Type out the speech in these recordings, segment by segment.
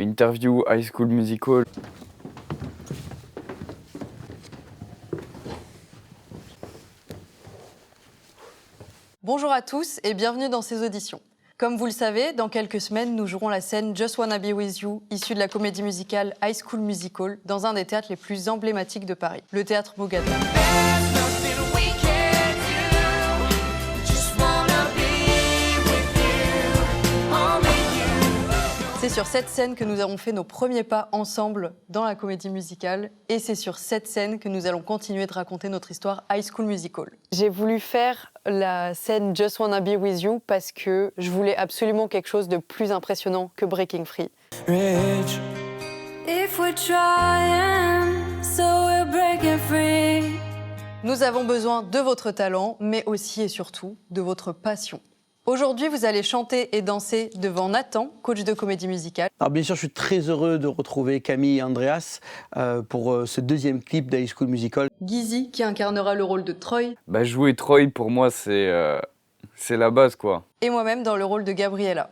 Interview High School Musical. Bonjour à tous et bienvenue dans ces auditions. Comme vous le savez, dans quelques semaines, nous jouerons la scène Just Wanna Be With You, issue de la comédie musicale High School Musical, dans un des théâtres les plus emblématiques de Paris, le théâtre Mogador. C'est sur cette scène que nous avons fait nos premiers pas ensemble dans la comédie musicale et c'est sur cette scène que nous allons continuer de raconter notre histoire High School Musical. J'ai voulu faire la scène Just Wanna Be With You parce que je voulais absolument quelque chose de plus impressionnant que Breaking Free. If we're trying, so we're breaking free. Nous avons besoin de votre talent, mais aussi et surtout de votre passion. Aujourd'hui, vous allez chanter et danser devant Nathan, coach de comédie musicale. Alors bien sûr, je suis très heureux de retrouver Camille et Andreas pour ce deuxième clip d'High School Musical. Gizzy, qui incarnera le rôle de Troy. Jouer Troy, pour moi, c'est la base, quoi. Et moi-même dans le rôle de Gabriella.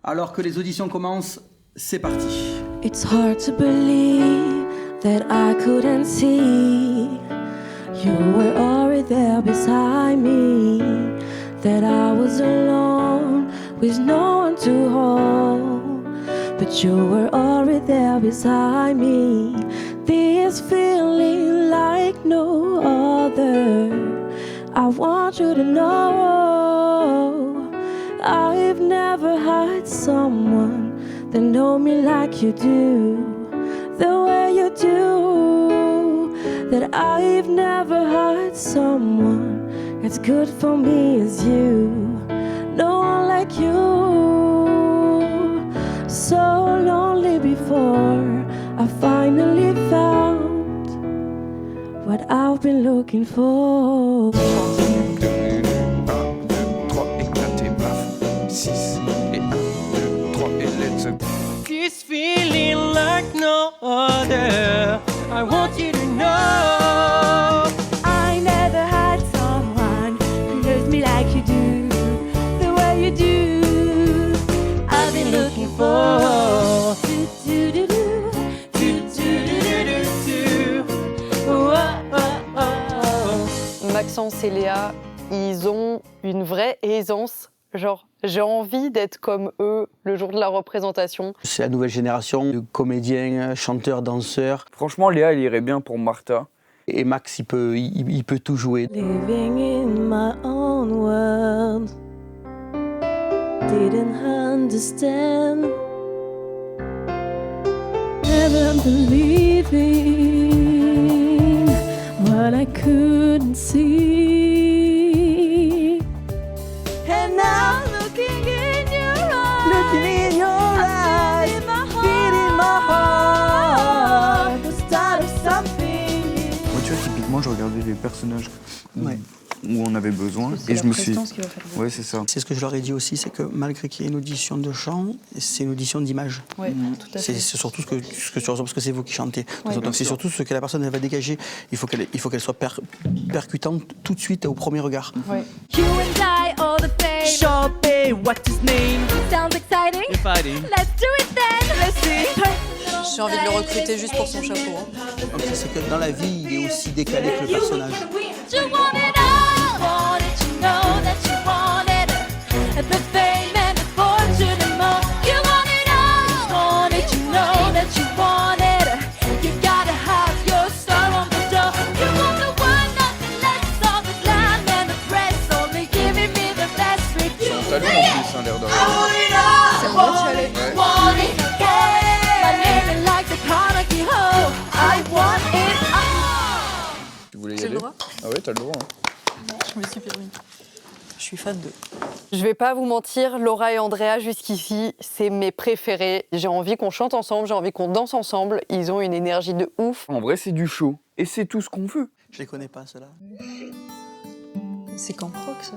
Alors que les auditions commencent, c'est parti. It's hard to believe that I couldn't see you were already there beside me. That I was alone with no one to hold, but you were already there beside me. This feeling like no other, I want you to know I've never had someone that know me like you do, the way you do. That I've never had someone as good for me as you, no one like you. So lonely before I finally found what I've been looking for. 1, 2, 3, éclaté, paf, 6, et 1, 2, 3, et let's go. This feeling like no other, I want you to know I never had someone who loves me like you do, the way you do. I've been looking for Maxence et Léa, ils ont une vraie aisance. Genre, j'ai envie d'être comme eux le jour de la représentation. C'est la nouvelle génération de comédiens, chanteurs, danseurs. Franchement, Léa, elle irait bien pour Martha. Et Max, il peut tout jouer. living in my own world. Didn't understand. Never believing what I couldn't see. And now looking in your eyes, beating my heart, the start of something. Moi, tu vois, typiquement, je regardais les personnages Ouais. où on avait besoin et je me suis... Ouais, c'est ça. C'est ce que je leur ai dit aussi, c'est que malgré qu'il y ait une audition de chant, c'est une audition d'image. Oui, tout à fait. C'est surtout ce que tu ressens, parce que c'est vous qui chantez. Donc c'est surtout ce que la personne elle va dégager. Il faut qu'elle soit percutante tout de suite au premier regard. Ouais. You and I, all the fame. Shopping, what's his name? Sounds exciting. You're fighting. Let's do it then. Let's see. J'ai envie de le recruter juste pour son chapeau. Hein. Donc c'est que dans la vie, il est aussi décalé que le personnage. You want it all. Wanted to know that you wanted it. The fame and the fortune and more. You want it all. Wanted to know that you wanted it. You gotta have your star on the door. You want the one, nothing less on the glam and the press. Only giving me the best review. Talent en plus, hein, l'air de rien. C'est un beau challenge. Want it, yeah. My name is like the Carnegie Hall. I want it all. Tu voulais y J'ai le aller? droit? Ah ouais, t'as le droit. Hein. Je me suis permis. Je suis fan d'eux. Je vais pas vous mentir, Laura et Andrea, jusqu'ici, c'est mes préférés. J'ai envie qu'on chante ensemble, j'ai envie qu'on danse ensemble. Ils ont une énergie de ouf. En vrai, c'est du show. Et c'est tout ce qu'on veut. Je les connais pas, ceux-là. C'est Camp Rock, ça.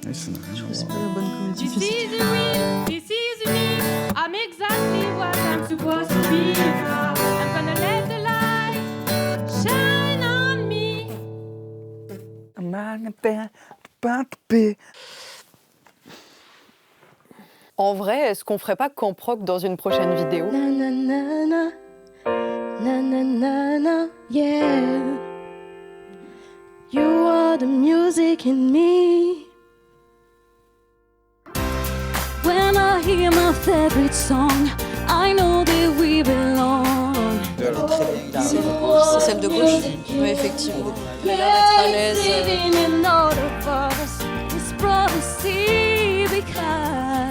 Ouais, ça n'a rien à C'est voir. pas la bonne comédie This musicale. is real, this is me. I'm exactly what I'm supposed to be. I'm gonna let the light shine on me. En vrai, est-ce qu'on ferait pas Camp Rock dans une prochaine vidéo? Na na na na, na na na na, yeah. You are the music in me. When I hear my favorite song, I know that we belong. C'est celle de gauche? Oui, effectivement. Elle a l'air d'être à l'aise. Living in all of us, this prophecy because.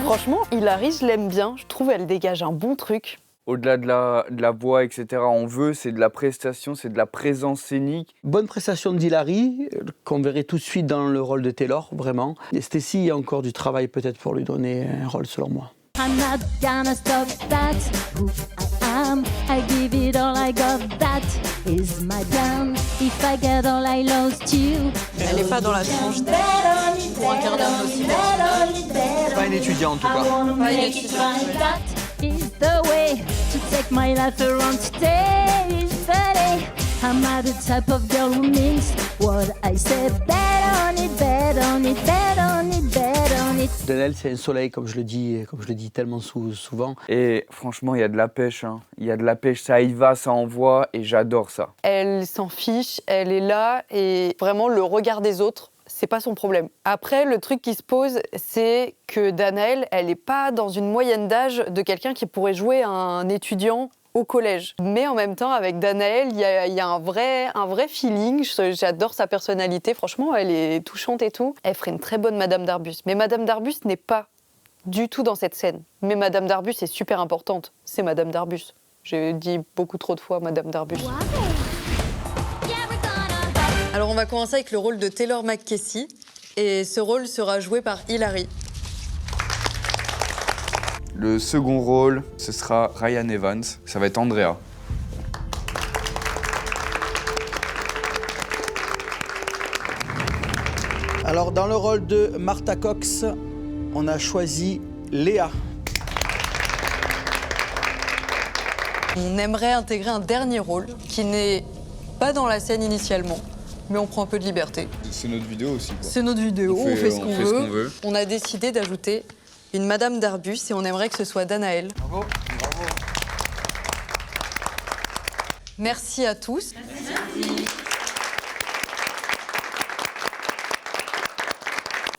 Franchement, Hilary, je l'aime bien. Je trouve elle dégage un bon truc. Au-delà de la voix, etc., on veut, c'est de la prestation, c'est de la présence scénique. Bonne prestation d'Hilary, qu'on verrait tout de suite dans le rôle de Taylor, vraiment. Et Stacy, il y a encore du travail peut-être pour lui donner un rôle, selon moi. I'm not gonna stop, that's who I am. I give it all I got, that is my plan. If I get all I lost you. Elle est pas dans la tranche d'âge pour un quart d'heure aussi. Pas une étudiante en tout cas. Pas une étudiante. That is the way to take my life around today. But I'm not the type of girl who means what I said. Bet on it, bet on it, bet on it, bet on it. Daniel, c'est un soleil, comme je le dis tellement souvent. Et franchement, il y a de la pêche. Hein. Il y a de la pêche, ça y va, ça envoie, et j'adore ça. Elle s'en fiche, elle est là et vraiment le regard des autres, c'est pas son problème. Après, le truc qui se pose, c'est que Danaël, elle est pas dans une moyenne d'âge de quelqu'un qui pourrait jouer un étudiant au collège. Mais en même temps, avec Danaël, il y a un vrai feeling. J'adore sa personnalité. Franchement, elle est touchante et tout. Elle ferait une très bonne Madame Darbus. Mais Madame Darbus n'est pas du tout dans cette scène. Mais Madame Darbus est super importante. C'est Madame Darbus. J'ai dit beaucoup trop de fois Madame Darbus. Alors on va commencer avec le rôle de Taylor McKessie. Et ce rôle sera joué par Hilary. Le second rôle, ce sera Ryan Evans. Ça va être Andrea. Alors, dans le rôle de Martha Cox, on a choisi Léa. On aimerait intégrer un dernier rôle qui n'est pas dans la scène initialement, mais on prend un peu de liberté. C'est notre vidéo aussi, quoi. C'est notre vidéo, on fait ce qu'on ce qu'on veut. veut. On a décidé d'ajouter une Madame Darbus et on aimerait que ce soit Danaël. Bravo. Merci à tous.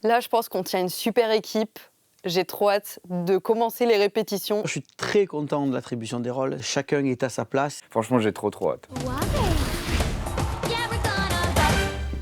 Là, je pense qu'on tient une super équipe. J'ai trop hâte de commencer les répétitions. Je suis très content de l'attribution des rôles. Chacun est à sa place. Franchement, j'ai trop hâte.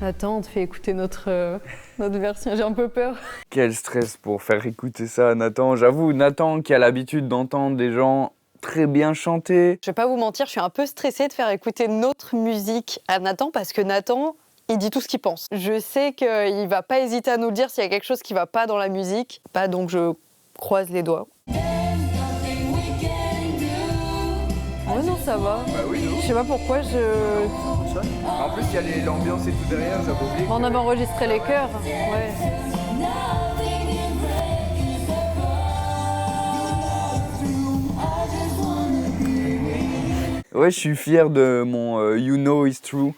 Attends, on te fait écouter notre version. J'ai un peu peur. Quel stress pour faire écouter ça à Nathan. J'avoue, Nathan qui a l'habitude d'entendre des gens très bien chanter. Je vais pas vous mentir, je suis un peu stressée de faire écouter notre musique à Nathan parce que Nathan, il dit tout ce qu'il pense. Je sais qu'il va pas hésiter à nous le dire s'il y a quelque chose qui va pas dans la musique. Pas donc je croise les doigts. Ouais non ça va. Bah oui, non. Je sais pas pourquoi En plus, il y a l'ambiance et tout derrière, j'avais oublié. On avait enregistré les chœurs. Ouais. Ouais, je suis fier de mon You Know It's True.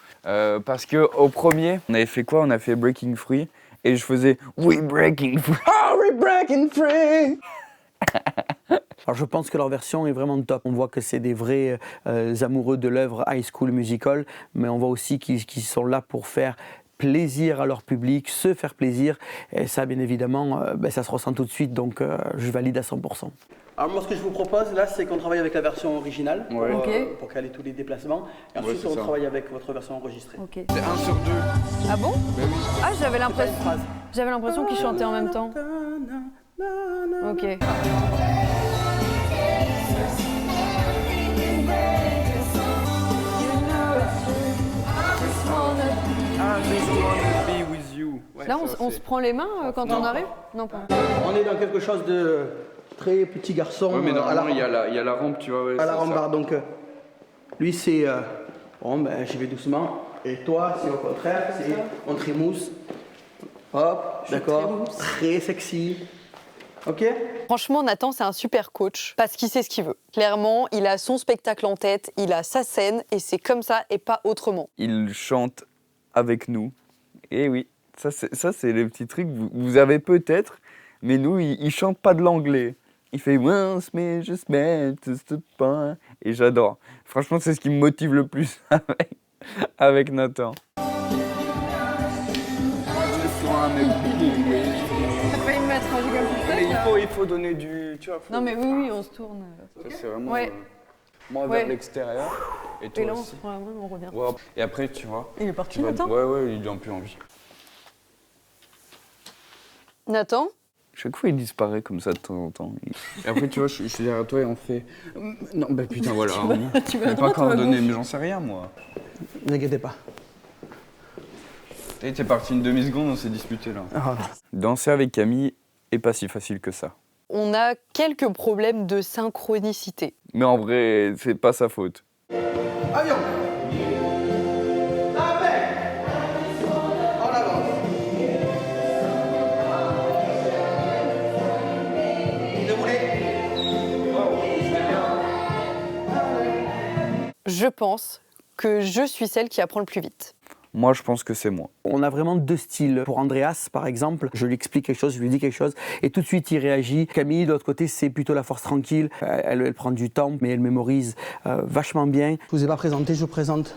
Parce qu'au premier, on avait fait quoi? On a fait Breaking Free. Et je faisais We Breaking Free. Oh, we Breaking Free. Alors je pense que leur version est vraiment top. On voit que c'est des vrais amoureux de l'œuvre High School Musical, mais on voit aussi qu'ils sont là pour faire plaisir à leur public, se faire plaisir. Et ça, bien évidemment, ça se ressent tout de suite, donc je valide à 100%. Alors moi, ce que je vous propose, là, c'est qu'on travaille avec la version originale pour caler tous les déplacements. Et ensuite, on travaille avec votre version enregistrée. Ok. C'est 1 sur 2. Ah bon? Ben oui. Ah j'avais l'impression qu'ils chantaient en même temps. Ok. Be with you. Là on se prend les mains quand on arrive? Non pas. On est dans quelque chose de très petit garçon. Ouais, mais normalement, il y a la rampe, tu vois. Ouais, à la c'est rambarde. Donc, lui, c'est bon, j'y vais doucement. Et toi, c'est au contraire, c'est on trémousse. Hop, d'accord. Très sexy. Ok? Franchement, Nathan, c'est un super coach parce qu'il sait ce qu'il veut. Clairement, il a son spectacle en tête, il a sa scène et c'est comme ça et pas autrement. Il chante avec nous. Et oui, ça c'est les petits trucs. Vous avez peut-être Mais nous, il chante pas de l'anglais. Il fait once, mais je smell just a point. Et j'adore. Franchement, c'est ce qui me motive le plus avec Nathan. T'as failli me mettre un jeu comme Il faut donner du. Tu vois, Non mais oui, on se tourne. ça, c'est vraiment. Ouais. Moi Ouais. vers l'extérieur. Et toi Et là, aussi. on revient. Ouais. Et après, tu vois. Il est parti, tu vas- Nathan Ouais, il n'a plus envie. Nathan, Chaque fois, il disparaît comme ça de temps en temps. Et après, tu vois, je suis derrière toi et on fait. Non, bah putain, voilà. tu vas à pas droite ou à coordonné, gauche? mais j'en sais rien, moi. Ne vous inquiétez pas. T'es parti une demi-seconde, on s'est disputé là. Danser avec Camille est pas si facile que ça. on a quelques problèmes de synchronicité. Mais en vrai, c'est pas sa faute. Avion. La paix. En avant. Je pense que je suis celle qui apprend le plus vite. Moi, je pense que c'est moi. On a vraiment deux styles. Pour Andreas, par exemple, je lui explique quelque chose, je lui dis quelque chose, et tout de suite il réagit. Camille, de l'autre côté, c'est plutôt la force tranquille. Elle prend du temps, mais elle mémorise vachement bien. Je vous ai pas présenté, je vous présente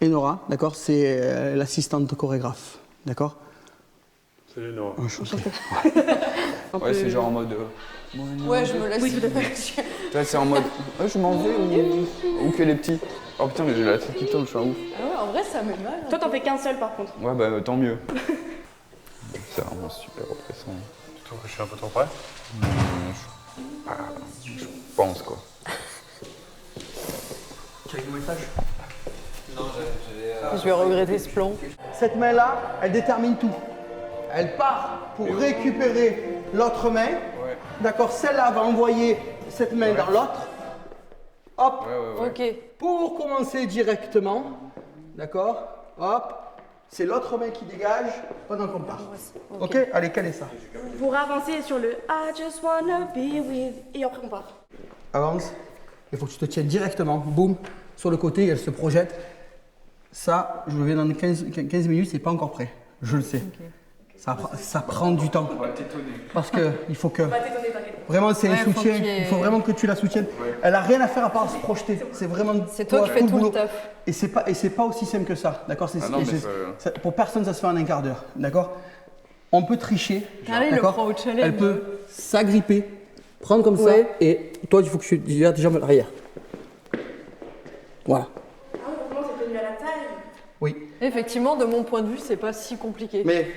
Enora, d'accord? C'est l'assistante chorégraphe, d'accord? C'est Lénore. Ouais, c'est genre en mode. Ouais, je me laisse. Toi, c'est en mode. Je m'en vais ou que les petits. Oh putain, mais j'ai la tête qui tombe, je suis un ouf. Ah ouais, en vrai, ça met mal. Toi, t'en fais qu'un seul par contre. Ouais, bah tant mieux. C'est vraiment super oppressant. Tu trouves que je suis un peu trop près? Je pense quoi. Tu as eu mon message? Je vais regretter ce plan. Cette main-là, elle détermine tout. Elle part pour récupérer l'autre main. D'accord, celle-là va envoyer cette main dans l'autre. Hop, Ok. pour commencer directement. D'accord, hop, c'est l'autre main qui dégage pendant qu'on part. Ok, allez, calez ça. Pour avancer sur le I just wanna be with. Et après, on part. Avance. Il faut que tu te tiennes directement. Boum, sur le côté, elle se projette. Ça, je reviens dans 15 minutes, c'est pas encore prêt. Je le sais. Ça prend du temps. Parce que il faut que. Vraiment, c'est un soutien. Il faut vraiment que tu la soutiennes. Elle a rien à faire à part se projeter. C'est vraiment. C'est toi qui fais tout le boulot. taf. Et c'est pas aussi simple que ça. D'accord. non, mais Pour personne, ça se fait en un quart d'heure. D'accord. On peut tricher. Allez, le d'accord. prend au challenge. Elle peut s'agripper, prendre comme ça, Ouais. et toi, il faut que tu gardes tes jambes à l'arrière. Voilà. C'est tenu à la taille. Oui. Effectivement, de mon point de vue, c'est pas si compliqué. Mais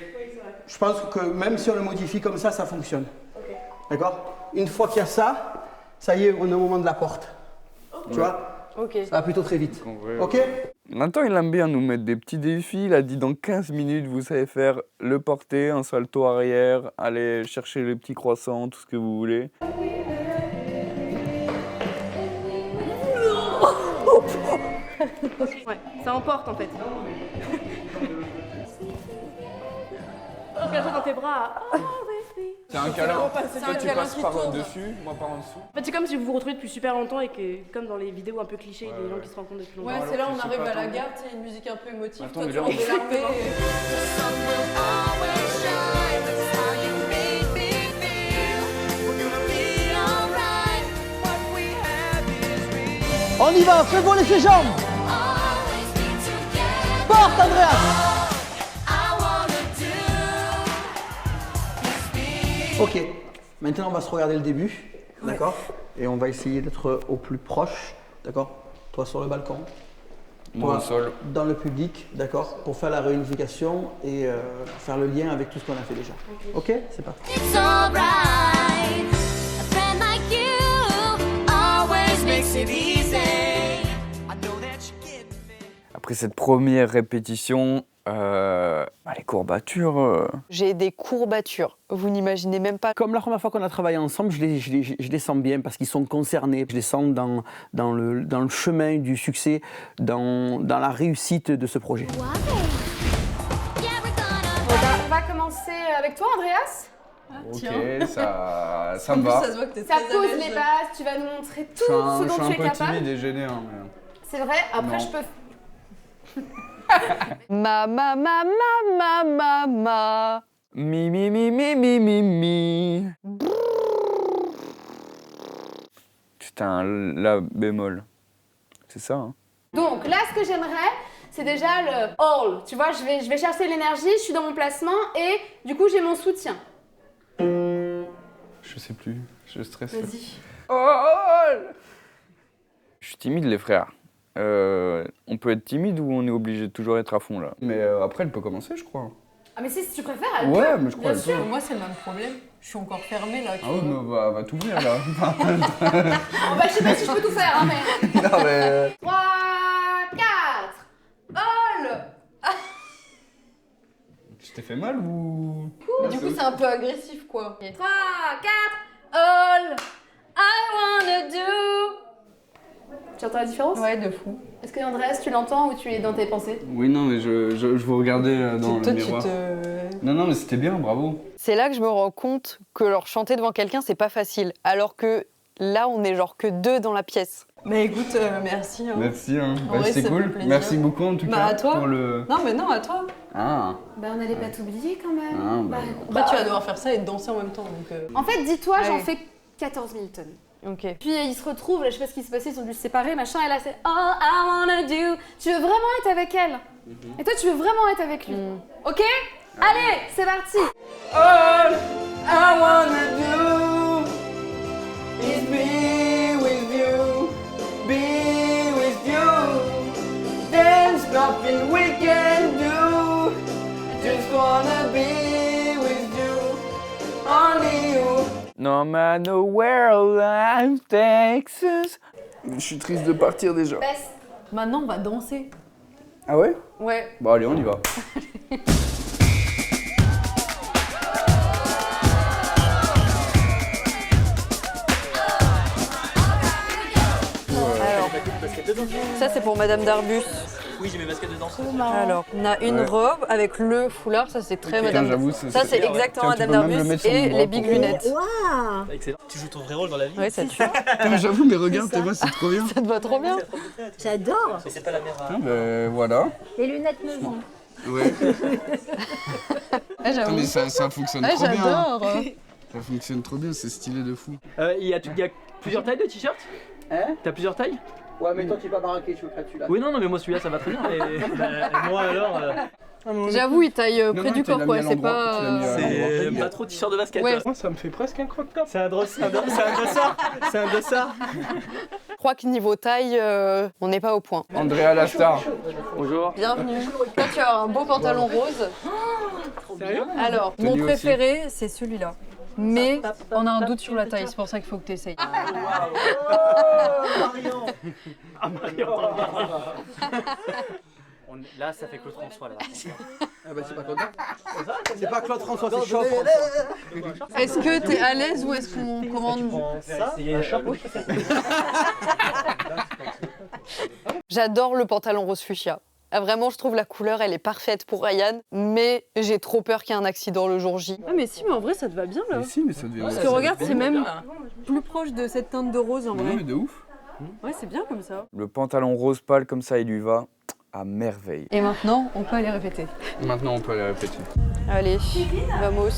je pense que même si on le modifie comme ça fonctionne. D'accord. Une fois qu'il y a ça, ça y est, on est au moment de la porte. Tu vois. Ok. Ça va plutôt très vite. Ok. Maintenant, il aime bien nous mettre des petits défis. Il a dit dans 15 minutes, vous savez faire le porter, un salto arrière, aller chercher les petits croissants, tout ce que vous voulez. Ouais, ça emporte en fait. Regarde dans tes bras. C'est un câlin. C'est Toi, un tu câlin passes qui par tourne. dessus, moi par en dessous. En fait, c'est comme si vous vous retrouvez depuis super longtemps et que, comme dans les vidéos un peu clichés, des gens qui se rencontrent depuis longtemps. Ouais, c'est là on tu sais arrive pas à la attendre. gare, c'est une musique un peu émotive. Attends, Toi, mais tu là, rentres on- de l'armée. On y va, fais voler ses jambes. Porte, Andreas. Ok, maintenant on va se regarder le début, d'accord? Et on va essayer d'être au plus proche, d'accord? Toi sur le balcon, Moi au toi sol. dans le public, d'accord? Pour faire la réunification et faire le lien avec tout ce qu'on a fait déjà. Ok, c'est parti. It's alright. A friend like you always makes it easy. I know that you get me. Après cette première répétition, les courbatures. J'ai des courbatures. Vous n'imaginez même pas. Comme la première fois qu'on a travaillé ensemble, je les sens bien parce qu'ils sont concernés. Je les sens dans le chemin du succès, dans la réussite de ce projet. Yeah, we're gonna. On va commencer avec toi, Andreas. Ok, ça En me plus, va. ça se voit que t'es Ça très à pose l'aise. les bases, tu vas nous montrer tout Je suis un, ce je dont suis tu un es peu capable. timide et gêné. Hein, C'est vrai, après Non. je peux. Ma. Mi, mi, mi, mi, mi, mi, mi. C'est un La bémol. C'est ça, hein? Donc là, ce que j'aimerais, c'est déjà le all. Tu vois, je vais chercher l'énergie, je suis dans mon placement et du coup, j'ai mon soutien. Je sais plus, je stresse. Vas-y. Je suis timide, les frères. On peut être timide ou on est obligé de toujours être à fond là? Mais après, elle peut commencer, je crois. Ah mais si tu préfères, elle Ouais, peut, mais je crois bien qu'elle sûr. Moi, c'est le même problème. Je suis encore fermée là. Tu Ah ouais, vois. mais va t'ouvrir là. Oh, bah, je sais pas si je peux tout faire, hein, mais... Non mais... 3, 4, all. Tu t'es fait mal ou... Mais du coup, c'est un peu agressif quoi. 3, 4, all I wanna do. Tu entends la différence? Ouais, de fou. Est-ce que Andreas, tu l'entends ou tu es dans tes pensées? Oui, non, mais je vous regardais dans Toi, le tu miroir. te. Non, mais c'était bien, bravo. C'est là que je me rends compte que leur chanter devant quelqu'un, c'est pas facile. Alors que là, on est genre que 2 dans la pièce. Mais écoute, merci. Hein. Merci, hein. En vrai, c'est ça cool. fait plaisir. Merci beaucoup en tout Bah, cas à toi. pour le... Non, mais non, à toi. Ah. Bah, on n'allait pas t'oublier quand même. Ah, bah. Après, tu vas devoir faire ça et danser en même temps. Donc, En fait, dis-toi, j'en Allez. fais 14 000 tonnes. Ok. Puis ils se retrouvent, là, je sais pas ce qui s'est passé, ils sont dû se séparer, machin, et là c'est All I wanna do. Tu veux vraiment être avec elle. Et toi, tu veux vraiment être avec lui. Ok? Allez, c'est parti. All I wanna do is be with you, be with you. There's nothing we can do. Just wanna be with you, only you. No matter where life takes us. Je suis triste de partir déjà. Best. Maintenant, on va danser. Ah ouais? Ouais. Bon allez, on y va. Alors, ça, c'est pour Madame Darbus. Oui, j'ai mes baskets de danse. Alors, on a une Ouais. robe avec le foulard, ça c'est très Ok, Madame. j'avoue, Ça c'est exactement Tiens, tu Madame peux même le Darbus mettre sur mon et bras les pour big que- lunettes. Excellent. Tu joues ton vrai rôle dans la vie. Ouais, ça tue. Putain, j'avoue, mais regarde, t'es moi, c'est trop bien. Ça te va trop bien. J'adore. Mais c'est pas la mère. Ah, ben voilà. Les lunettes me vont. Ouais. Ah, j'avoue. mais ça fonctionne Ah, trop bien. j'adore. Ça fonctionne trop bien, c'est stylé de fou. Il y a plusieurs tailles de t-shirt? Hein? T'as plusieurs tailles? Ouais, mais toi, tu es pas baraqué, tu veux pas celui-là. Oui, non, mais moi celui-là ça va très bien. Et moi alors. J'avoue, il taille Non, près non, du tu l'as corps mis quoi, à c'est l'endroit, pas. tu l'as mis à C'est l'endroit. pas trop t-shirt de basket. Ouais. Là. Moi, ça me fait presque un croque-top. C'est un dossard. C'est un dossard. Je crois que niveau taille, on n'est pas au point. Andrea la star. Bonjour. Bienvenue. Toi, tu as un beau pantalon rose. Sérieux? Alors, Tenue mon aussi. préféré, c'est celui-là. Mais on a un doute sur la taille, c'est pour ça qu'il faut que tu essayes. Marion. Ah Marion. Là, ça fait Claude François là. Ah bah c'est pas Claude. C'est pas Claude François, c'est Chaud. Est-ce que tu es à l'aise ou est-ce qu'on commande? J'adore le pantalon rose fuchsia. Ah, vraiment, je trouve la couleur, elle est parfaite pour Ryan, mais j'ai trop peur qu'il y ait un accident le jour J. Ah mais si, mais en vrai, ça te va bien là. Mais si, mais ça devient... Parce que regarde, c'est même plus proche de cette teinte de rose en Non, vrai. mais de ouf. Ouais, c'est bien comme ça. Le pantalon rose pâle comme ça, il lui va à merveille. Et maintenant, on peut aller répéter. Maintenant, on peut aller répéter. Allez, vamos.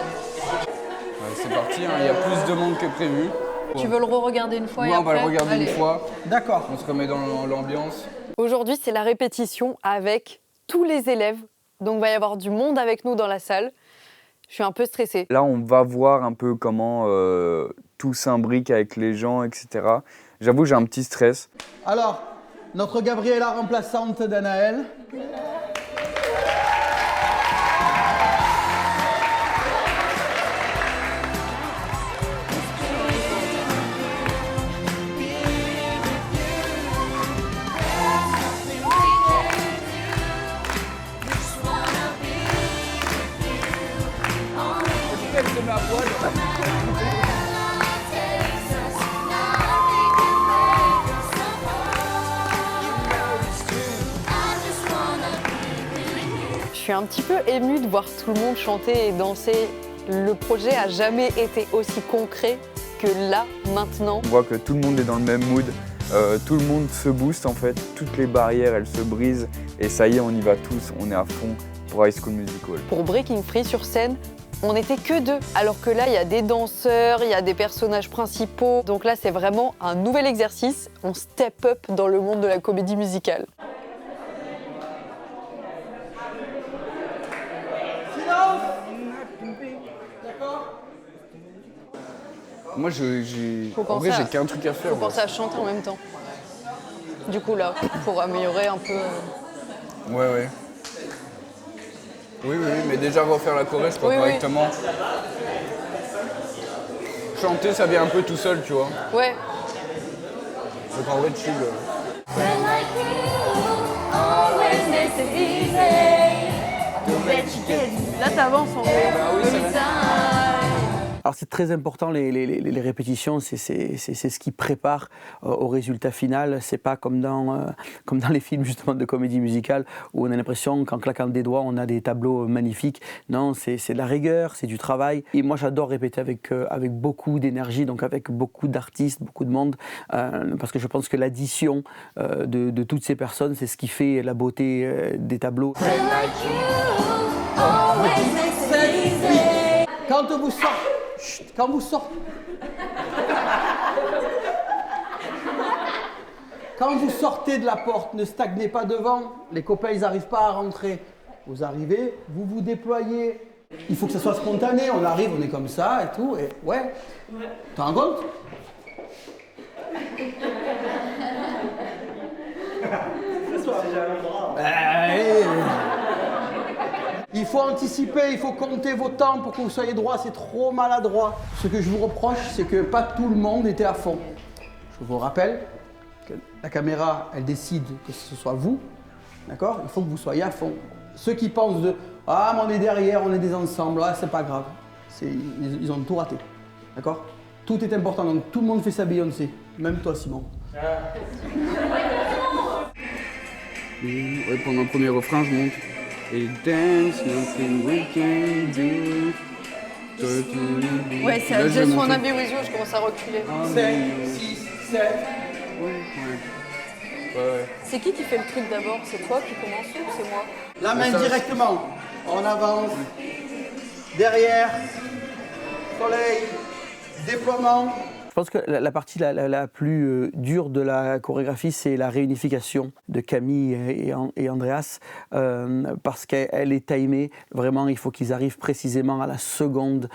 Ouais, c'est parti, hein, il y a plus de monde que prévu. Tu veux le re-regarder une fois Ouais, et on va après le regarder Allez. une fois. D'accord. On se remet dans l'ambiance. Aujourd'hui, c'est la répétition avec tous les élèves. Donc, il va y avoir du monde avec nous dans la salle. Je suis un peu stressée. Là, on va voir un peu comment tout s'imbrique avec les gens, etc. J'avoue, j'ai un petit stress. Alors, notre Gabriella remplaçante d'Anaël. Je suis un petit peu émue de voir tout le monde chanter et danser Le projet a jamais été aussi concret que là, maintenant. On voit que tout le monde est dans le même mood, tout le monde se booste en fait, toutes les barrières elles se brisent et ça y est, on y va tous, on est à fond pour High School Musical. Pour Breaking Free sur scène, on n'était que 2, alors que là, il y a des danseurs, il y a des personnages principaux. Donc là, c'est vraiment un nouvel exercice. On step up dans le monde de la comédie musicale. Moi, j'ai Faut en vrai, penser j'ai qu'un truc à faire. Faut penser à chanter en même temps. Du coup, là, pour améliorer un peu... Ouais. Oui, mais déjà refaire la choré, je crois correctement. Chanter, ça vient un peu tout seul, tu vois. Ouais. Donc en vrai, chill. Là, t'avances en fait. Alors c'est très important, les répétitions, c'est ce qui prépare au résultat final. C'est pas comme dans les films justement de comédie musicale où on a l'impression qu'en claquant des doigts on a des tableaux magnifiques. Non, c'est de la rigueur, c'est du travail. Et moi j'adore répéter avec beaucoup d'énergie, donc avec beaucoup d'artistes, beaucoup de monde, parce que je pense que l'addition de toutes ces personnes, c'est ce qui fait la beauté des tableaux. Quand vous sortez... Quand vous sortez de la porte, ne stagnez pas devant. Les copains, ils n'arrivent pas à rentrer. Vous arrivez, vous vous déployez. Il faut que ça soit spontané. On arrive, on est comme ça et tout. Et ouais. T'en rends compte? Il faut anticiper, il faut compter vos temps pour que vous soyez droit, c'est trop maladroit. Ce que je vous reproche, c'est que pas tout le monde était à fond. Je vous rappelle que la caméra, elle décide que ce soit vous, d'accord? Il faut que vous soyez à fond. Ceux qui pensent de « Ah, mais on est derrière, on est des ensembles, ah, c'est pas grave », ils ont tout raté, d'accord? Tout est important, donc tout le monde fait sa Beyoncé, même toi Simon. Ouais, pendant le premier refrain, je monte. Et dance, nothing we can do. Ouais, c'est Là, I je vais Just Wanna monter. Be With You, je commence à reculer. 7, 6, 7. Ouais. C'est qui fait le truc d'abord? C'est toi qui commence ou c'est moi? La main directement, en avance, derrière, soleil, déploiement. Je pense que la partie la plus dure de la chorégraphie, c'est la réunification de Camille et Andreas, parce qu'elle est timée. Vraiment, il faut qu'ils arrivent précisément à la seconde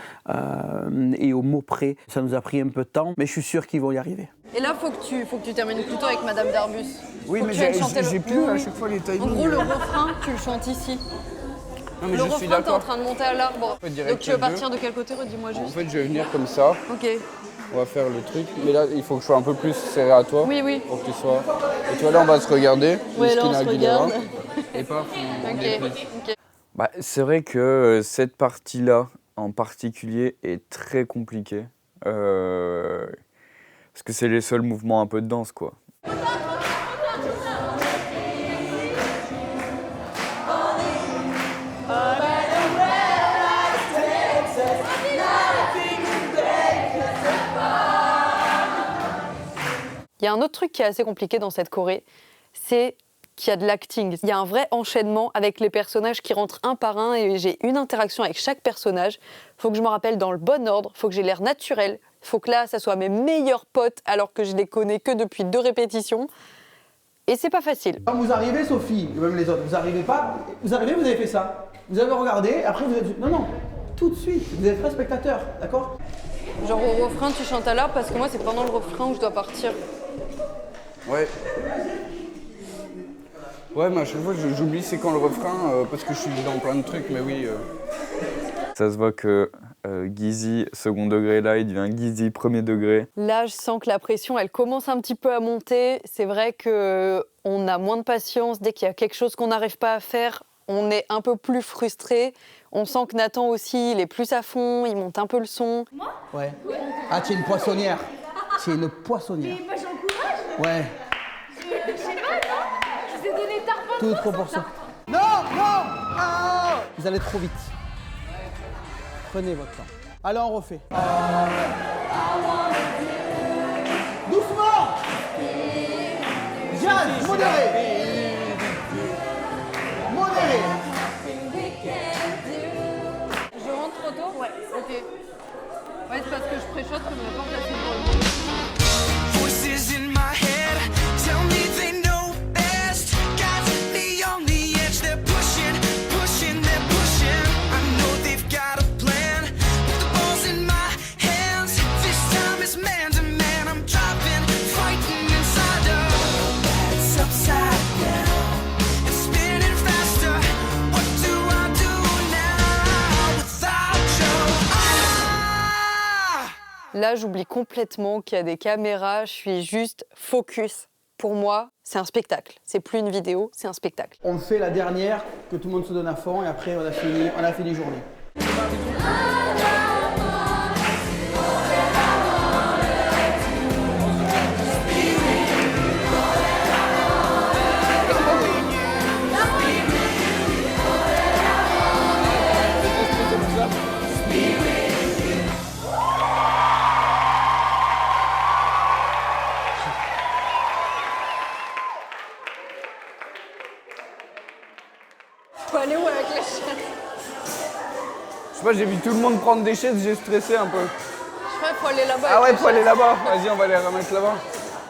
et au mot près. Ça nous a pris un peu de temps, mais je suis sûr qu'ils vont y arriver. Et là, faut que tu termines plutôt avec Madame Darbus. Oui, Faut mais que tu ailles chanter j'ai le- plus à chaque fois les timings. En gros, le refrain, tu le chantes ici. Non, mais Le je suis refrain, t'es en d'accord. train de monter à l'arbre. On peut direct Donc tu veux les deux. partir de quel côté? Redis-moi En juste. fait, je vais venir comme ça. Ok. On va faire le truc. Mais là, il faut que je sois un peu plus serré à toi. Oui, oui. Pour que tu sois. Et tu vois, là, on va se regarder. Ouais, là, on Christina se Aguilera. regarde. Et paf, on Ok, déplie. ok. Bah, c'est vrai que cette partie-là, en particulier, est très compliquée. Parce que c'est les seuls mouvements un peu de danse, quoi. Il y a un autre truc qui est assez compliqué dans cette choré, c'est qu'il y a de l'acting. Il y a un vrai enchaînement avec les personnages qui rentrent un par un et j'ai une interaction avec chaque personnage. Il faut que je me rappelle dans le bon ordre, il faut que j'ai l'air naturel, il faut que là, ça soit mes meilleurs potes alors que je les connais que depuis 2 répétitions. Et c'est pas facile. Quand vous arrivez, Sophie, et même les autres, vous arrivez pas, vous arrivez, vous avez fait ça. Vous avez regardé, après vous êtes... Non, tout de suite, vous êtes pas spectateur, d'accord? Genre au refrain, tu chantes à l'art parce que moi, c'est pendant le refrain où je dois partir. Ouais. Ouais, mais à chaque fois, j'oublie c'est quand le refrain, parce que je suis dans plein de trucs, mais oui. Ça se voit que Gizzy, second degré, là, il devient Gizzy, premier degré. Là, je sens que la pression, elle commence un petit peu à monter. C'est vrai qu'on a moins de patience. Dès qu'il y a quelque chose qu'on n'arrive pas à faire, on est un peu plus frustré. On sent que Nathan aussi, il est plus à fond, il monte un peu le son. Ouais. Ah, tu es une poissonnière. Tu es une poissonnière. Mais moi j'encourage. Ouais. Je sais pas, non? Je vous ai donné tard. Toute proportion. Non, non, ah. Vous allez trop vite. Prenez votre temps. Allez, on refait. Doucement. Jazz, modéré. Modéré. Je rentre trop tôt? Ouais. Ok. Ouais, c'est parce que je préchote que ma porte assez loin. Voices in my head tell me they know best. Got me on the edge, they're pushing, pushing, they're pushing. I know they've got a plan, but the ball's in my hands. This time is man to man. I'm driving, fighting inside of it's upside down. It's spinning faster. What do I do now without you? Là, j'oublie complètement qu'il y a des caméras, je suis juste focus. Pour moi, c'est un spectacle. C'est plus une vidéo, c'est un spectacle. On fait la dernière, que tout le monde se donne à fond, et après on a fini journée. Faut aller où avec la chaise? Je sais pas, j'ai vu tout le monde prendre des chaises, j'ai stressé un peu. Je crois qu'il faut aller là-bas. Ah avec ouais, la faut aller chaise. là-bas. Vas-y, on va les remettre là-bas.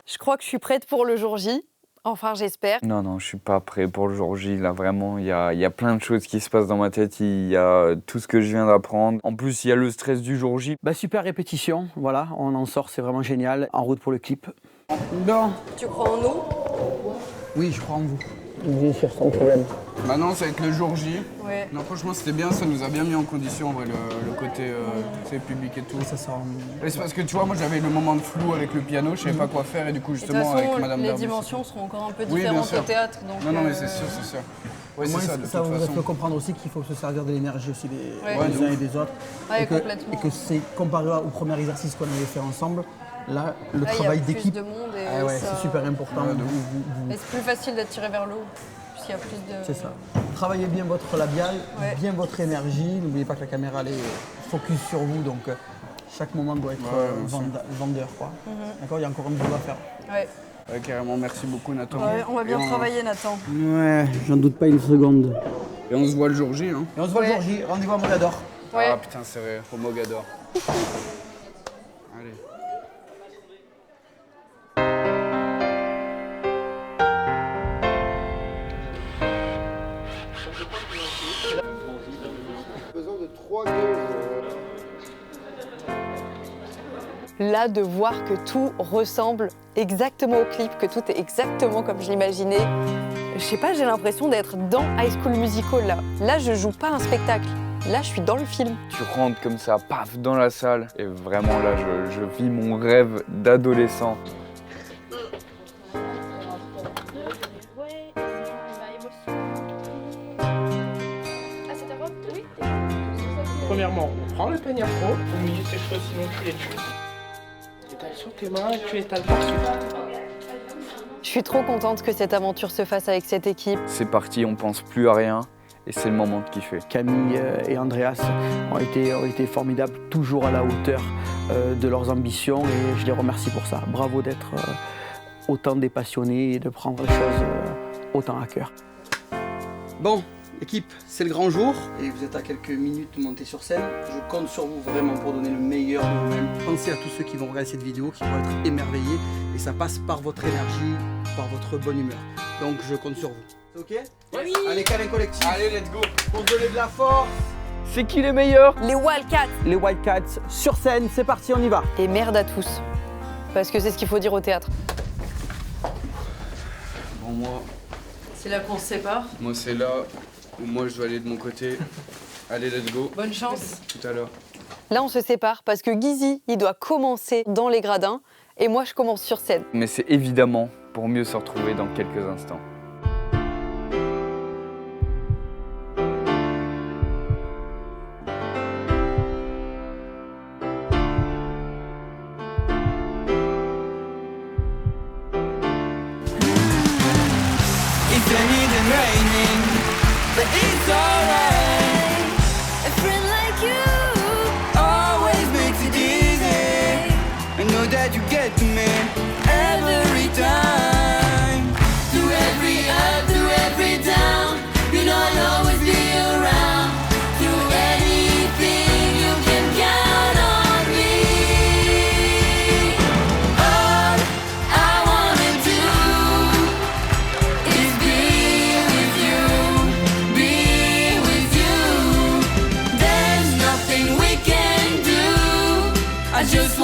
Je crois que je suis prête pour le jour J. Enfin, j'espère. Non, je suis pas prêt pour le jour J. Là, vraiment, il y a plein de choses qui se passent dans ma tête. Il y a tout ce que je viens d'apprendre. En plus, il y a le stress du jour J. Bah, super répétition, voilà, on en sort, c'est vraiment génial. En route pour le clip. Bon. Tu crois en nous? Oui, je crois en vous. Bien sûr, sans problème. Maintenant, ça va être le jour J. Ouais. Non, franchement, c'était bien. Ça nous a bien mis en condition, en vrai, le côté public et tout. Ça sort. Et c'est parce que tu vois, moi, j'avais le moment de flou avec le piano. Je savais pas quoi faire. Et du coup, De toute justement, façon, avec Madame les Derby, dimensions seront encore un peu Oui, bien différentes sûr. au théâtre. Donc, Non, mais c'est sûr, c'est sûr. Oui, c'est ça, de toute ça vous façon. fait comprendre aussi qu'il faut se servir de l'énergie aussi Ouais. des uns et des autres. Ouais, et que, complètement. et que c'est comparé au premier exercice qu'on avait fait ensemble. Là, le Là, il y a travail plus d'équipe, de monde et ah ouais, ça- c'est super important. Et c'est plus facile d'attirer vers le haut, puisqu'il y a plus de... C'est ça. Travaillez bien votre labial, Ouais. bien votre énergie. N'oubliez pas que la caméra elle est focus sur vous, donc chaque moment doit être vendeur. Quoi. D'accord, il y a encore un boulot à faire. Ouais. Ouais, carrément, merci beaucoup, Nathan. Ouais, on va bien Et travailler, Nathan. Ouais, j'en doute pas une seconde. Et on se voit le jour J, hein. Et on se voit le jour J, rendez-vous à Mogador. Ouais. Ah putain, c'est vrai, au Mogador. Allez. Besoin de 3 gauges. Là, de voir que tout ressemble exactement au clip, que tout est exactement comme je l'imaginais. Je sais pas, j'ai l'impression d'être dans High School Musical, là. Là, je joue pas un spectacle. Là, je suis dans le film. Tu rentres comme ça, paf, dans la salle. Et vraiment, là, je vis mon rêve d'adolescent. Premièrement, on prend le peigne afro, au milieu de tes cheveux, sinon tu les tues. Tu étales sur tes mains et tu étales par-dessus. Je suis trop contente que cette aventure se fasse avec cette équipe. C'est parti, on pense plus à rien. Et c'est le moment de kiffer. Camille et Andreas ont été formidables, toujours à la hauteur de leurs ambitions et je les remercie pour ça. Bravo d'être autant des passionnés et de prendre les choses autant à cœur. Bon, équipe, c'est le grand jour et vous êtes à quelques minutes de monter sur scène. Je compte sur vous vraiment pour donner le meilleur de vous-même. Pensez à tous ceux qui vont regarder cette vidéo, qui vont être émerveillés et ça passe par votre énergie, par votre bonne humeur. Donc je compte sur vous. C'est ok? Oui. Allez, câlin collectif. Allez, let's go. Pour se donner de la force. C'est qui les meilleurs? Les Wildcats. Les Wildcats sur scène, c'est parti, on y va. Et merde à tous. Parce que c'est ce qu'il faut dire au théâtre. Bon, C'est là qu'on se sépare. moi c'est là où moi je dois aller de mon côté. Allez, let's go. Bonne chance. Tout à l'heure. Là, on se sépare parce que Guizy, il doit commencer dans les gradins et moi, je commence sur scène. Mais c'est évidemment pour mieux se retrouver dans quelques instants. It's even raining, but it's alright. A friend like you just